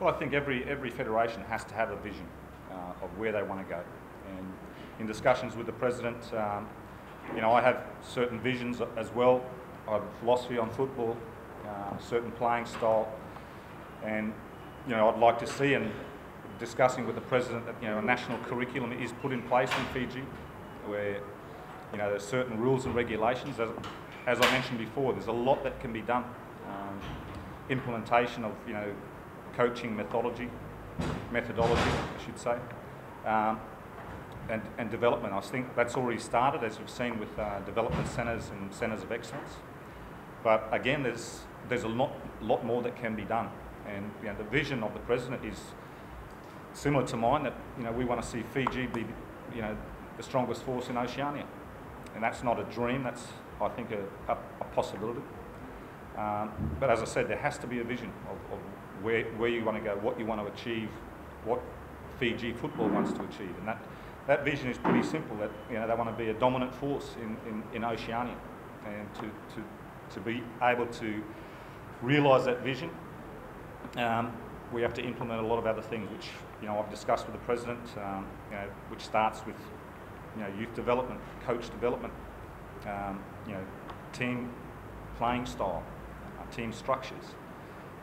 Well, I think every federation has to have a vision of where they want to go. And in discussions with the president, I have certain visions as well. I have a philosophy on football, certain playing style, and I'd like to see, and discussing with the president, that a national curriculum is put in place in Fiji, where there's certain rules and regulations. As I mentioned before, there's a lot that can be done. Implementation of coaching methodology, I should say, and development. I think that's already started, as we've seen with development centres and centres of excellence. But again, there's a lot more that can be done. And the vision of the president is similar to mine, that we want to see Fiji be the strongest force in Oceania, and that's not a dream. That's, I think, a possibility. But as I said, there has to be a vision of where you want to go, what you want to achieve, what Fiji football wants to achieve, and that vision is pretty simple. That they want to be a dominant force in Oceania, and to be able to realise that vision, we have to implement a lot of other things, which I've discussed with the president. Which starts with youth development, coach development, team playing style, team structures,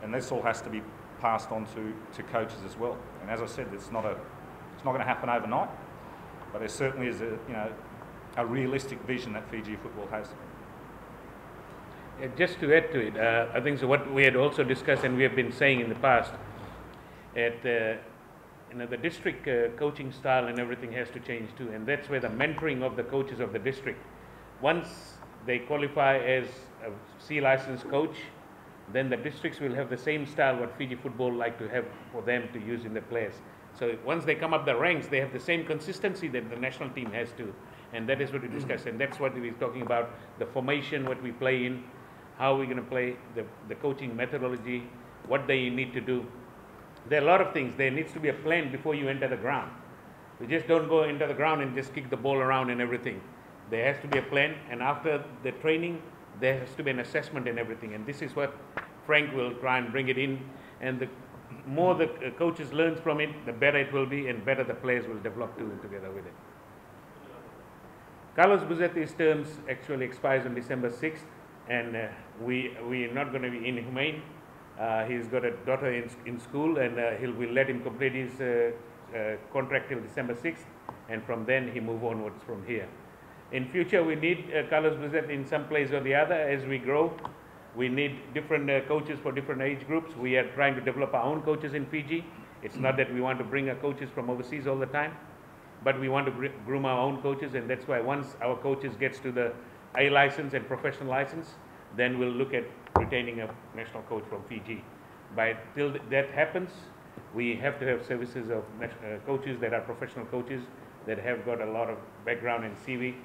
and this all has to be passed on to coaches as well. And as I said, it's not going to happen overnight, but there certainly is a realistic vision that Fiji football has. Just to add to it, I think so what we had also discussed, and we have been saying in the past, at the district coaching style and everything has to change too, and that's where the mentoring of the coaches of the district, once they qualify as a C licensed coach, then the districts will have the same style what Fiji football like to have for them to use in the players. So once they come up the ranks, they have the same consistency that the national team has to, and that is what we discussed, and that's what we're talking about, the formation, what we play in, how we're going to play, the coaching methodology, what they need to do. There are a lot of things. There needs to be a plan before you enter the ground. We just don't go into the ground and just kick the ball around and everything. There has to be a plan, and after the training, there has to be an assessment and everything. And this is what Frank will try and bring it in. And the more the coaches learn from it, the better it will be, and better the players will develop too together with it. Carlos Buzetti's terms actually expires on December 6th, and we're not going to be inhumane. He's got a daughter in school, and we'll let him complete his contract till December 6th, and from then he move onwards from here. In future, we need Carlos Buzetti in some place or the other as we grow. We need different coaches for different age groups. We are trying to develop our own coaches in Fiji. It's not that we want to bring our coaches from overseas all the time, but we want to groom our own coaches, and that's why once our coaches gets to the A license and professional license, then we'll look at retaining a national coach from Fiji. But till that happens, we have to have services of coaches that are professional coaches that have got a lot of background in CV.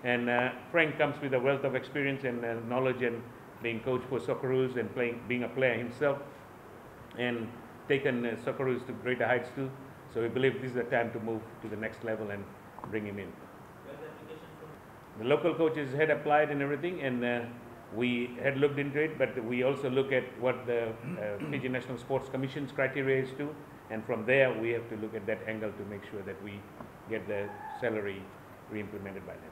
And Frank comes with a wealth of experience and knowledge, and being coach for Socceroos and being a player himself, and taken Socceroos to greater heights too. So we believe this is the time to move to the next level and bring him in. The local coaches had applied and everything, and we had looked into it, but we also look at what the Fiji National Sports Commission's criteria is too, and from there we have to look at that angle to make sure that we get the salary re-implemented by them.